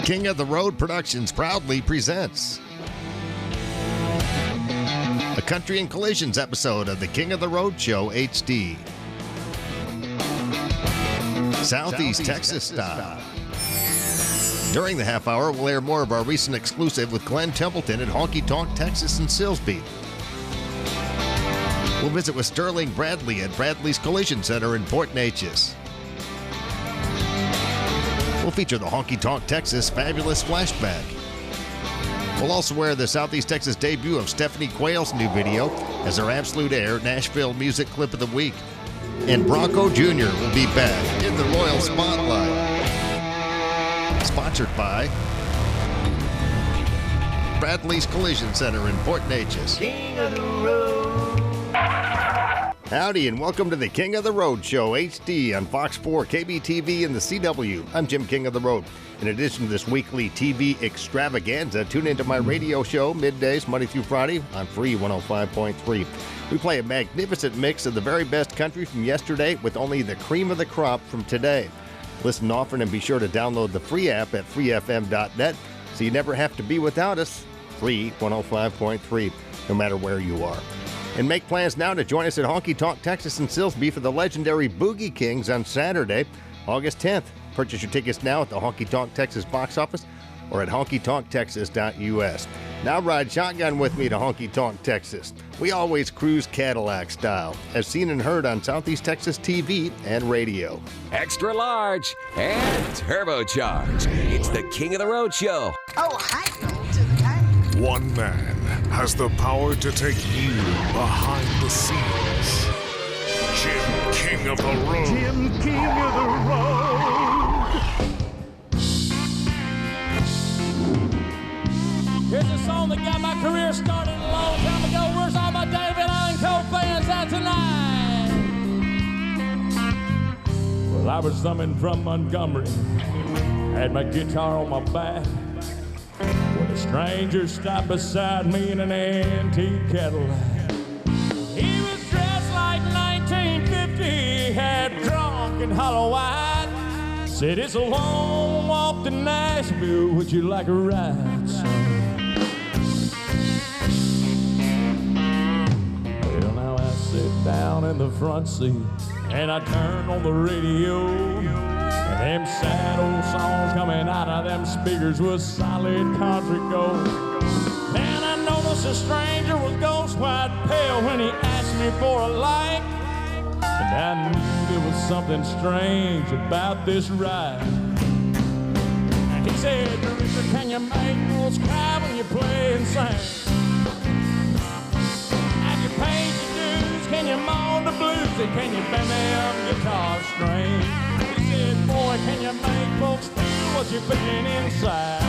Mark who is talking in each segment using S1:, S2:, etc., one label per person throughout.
S1: King of the Road Productions proudly presents a Country and Collisions episode of the King of the Road Show HD. Southeast Texas style. During the half hour, we'll air more of our recent exclusive with Glen Templeton at Honky Tonk, Texas and Silsbee. We'll visit with Sterling Bradley at Bradley's Collision Center in Port Neches. We'll feature the Honky Tonk, Texas Fabulous Flashback. We'll also air the Southeast Texas debut of Stephanie Quayle's new video as our Absolute Air Nashville Music Clip of the Week. And Bronco Jr. will be back in the Royal Spotlight. Sponsored by Bradley's Collision Center in Port Neches.
S2: King of the Road.
S1: Howdy and welcome to the King of the Road Show HD on Fox 4, KBTV, and the CW. I'm Jim King of the Road. In addition to this weekly TV extravaganza, tune into my radio show middays, Monday through Friday on Free 105.3. We play a magnificent mix of the very best country from yesterday with only the cream of the crop from today. Listen often and be sure to download the free app at freefm.net so you never have to be without us. Free 105.3, no matter where you are. And make plans now to join us at Honky Tonk, Texas and Silsbee for the legendary Boogie Kings on Saturday, August 10th. Purchase your tickets now at the Honky Tonk, Texas box office or at honkytonktexas.us. Now ride shotgun with me to Honky Tonk, Texas. We always cruise Cadillac style, as seen and heard on Southeast Texas TV and radio.
S3: Extra large and turbocharged. It's the King of the Road Show.
S4: Oh, hi, to the time.
S5: One man has the power to take you behind the scenes. Jim King of the Road.
S2: Jim King of the Road.
S6: Here's a song that got my career started a long time ago. Where's all my David Allen Cole fans out tonight? Well, I was thumbing from Montgomery, had my guitar on my back, when a stranger stopped beside me in an antique Cadillac. He was dressed like 1950, had drunk and hollow eyed. Said, it's a long walk to Nashville, would you like a ride, son? Well, now I sit down in the front seat and I turn on the radio, and them sad old songs coming out of them speakers was solid country gold. Then I noticed a stranger was ghost white pale when he asked me for a light, and I knew there was something strange about this ride. And he said, Richard, can you make girls cry when you play and sing? Have you paid your dues? Can you moan the blues? And can you bend them guitar strings? He said, boy, can you make folks feel what you're feeling inside?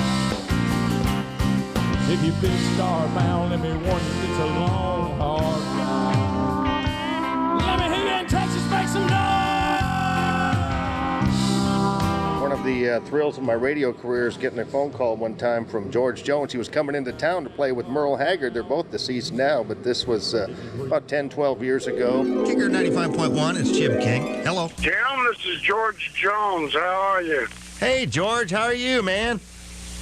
S6: If you're big star bound, let me warn you, it's a long, hard ride. Let me hear you in Texas, make some noise!
S1: One of the thrills of my radio career is getting a phone call one time from George Jones. He was coming into town to play with Merle Haggard. They're both deceased now, but this was about 10, 12 years ago.
S7: Kicker 95.1, it's Jim King. Hello.
S8: Jim, this is George Jones. How are you?
S1: Hey, George, how are you, man?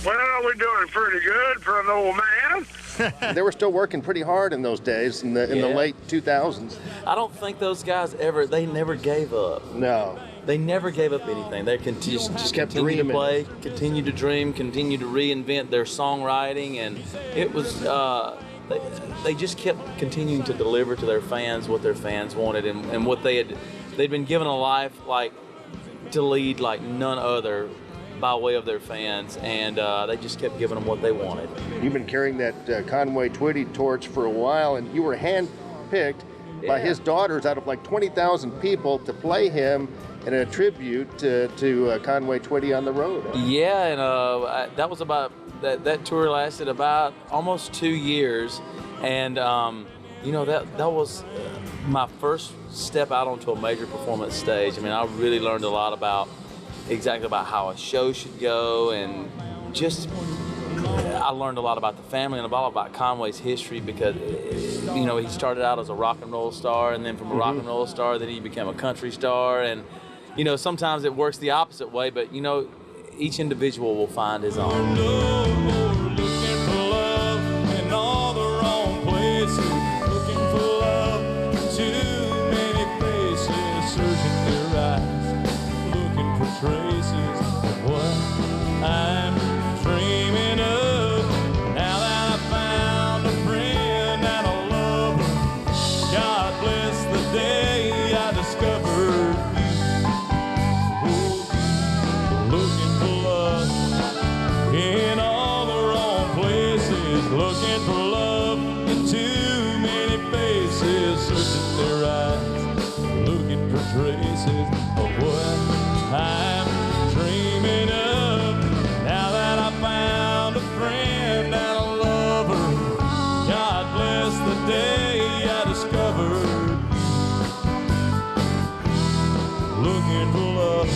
S8: Well, we're doing pretty good for an old man.
S1: They were still working pretty hard in those days, in the late 2000s.
S9: I don't think those guys they never gave up.
S1: No.
S9: They never gave up anything. They just
S1: kept
S9: continued to
S1: dreaming.
S9: play, continued to dream, continued to reinvent their songwriting, and it was they just kept continuing to deliver to their fans what their fans wanted and what they'd been given a life like to lead like none other by way of their fans, and they just kept giving them what they wanted.
S1: You've been carrying that Conway Twitty torch for a while, and you were handpicked by his daughters out of like 20,000 people to play him in a tribute to Conway Twitty on the road.
S9: Yeah, and that was about that tour lasted about almost 2 years, and that was my first step out onto a major performance stage. I mean, I really learned a lot about how a show should go, and just I learned a lot about the family and a lot about Conway's history, because he started out as a rock and roll star, and then from a rock and roll star then he became a country star, and sometimes it works the opposite way, but each individual will find his own.
S6: Looking for love in all the wrong places. Looking for love in too many places. Searching their eyes, looking for traces of what I'm dreaming of. Now that I found a friend and a lover, God bless the day I discovered you. Looking for love in all the wrong places. Looking for love in too many faces. Searching their eyes, looking for traces of what I'm dreaming of. Now that I found a friend and a lover, God bless the day I discovered you. Looking for love.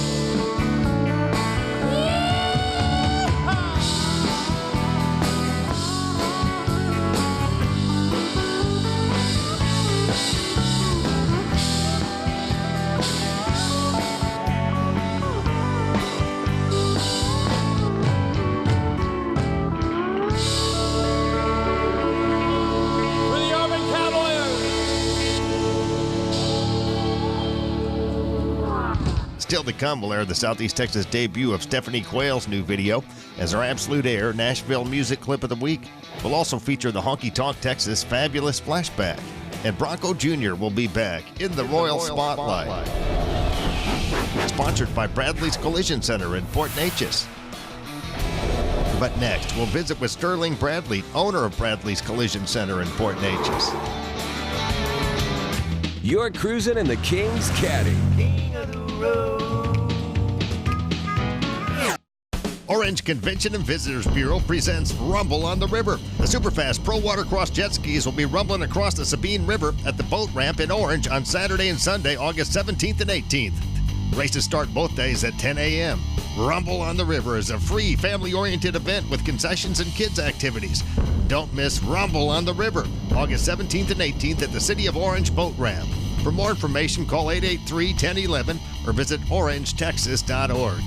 S1: Still to come, we'll air the Southeast Texas debut of Stephanie Quayle's new video as our Absolute Air Nashville Music Clip of the Week. We'll also feature the Honky Tonk Texas Fabulous Flashback. And Bronco Jr. will be back in the Royal Spotlight. Sponsored by Bradley's Collision Center in Port Neches. But next, we'll visit with Sterling Bradley, owner of Bradley's Collision Center in Port Neches.
S3: You're cruising in the King's Caddy.
S2: King of the road.
S1: Orange Convention and Visitors Bureau presents Rumble on the River. The Superfast Pro Watercross jet skis will be rumbling across the Sabine River at the boat ramp in Orange on Saturday and Sunday, August 17th and 18th. Races start both days at 10 a.m. Rumble on the River is a free, family-oriented event with concessions and kids' activities. Don't miss Rumble on the River, August 17th and 18th at the City of Orange boat ramp. For more information, call 883-1011 or visit orangetexas.org.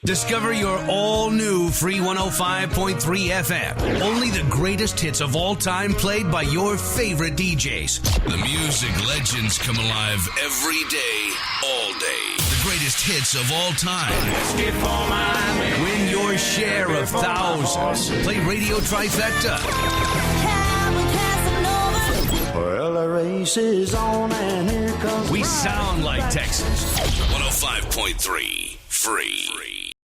S10: Discover your all-new Free 105.3 FM. Only the greatest hits of all time played by your favorite DJs.
S11: The music legends come alive every day, all day. The greatest hits of all time.
S10: Win your share of thousands. Play Radio Trifecta.
S2: Well, the race is on and here comes.
S10: We sound like Texas.
S11: 105.3 Free.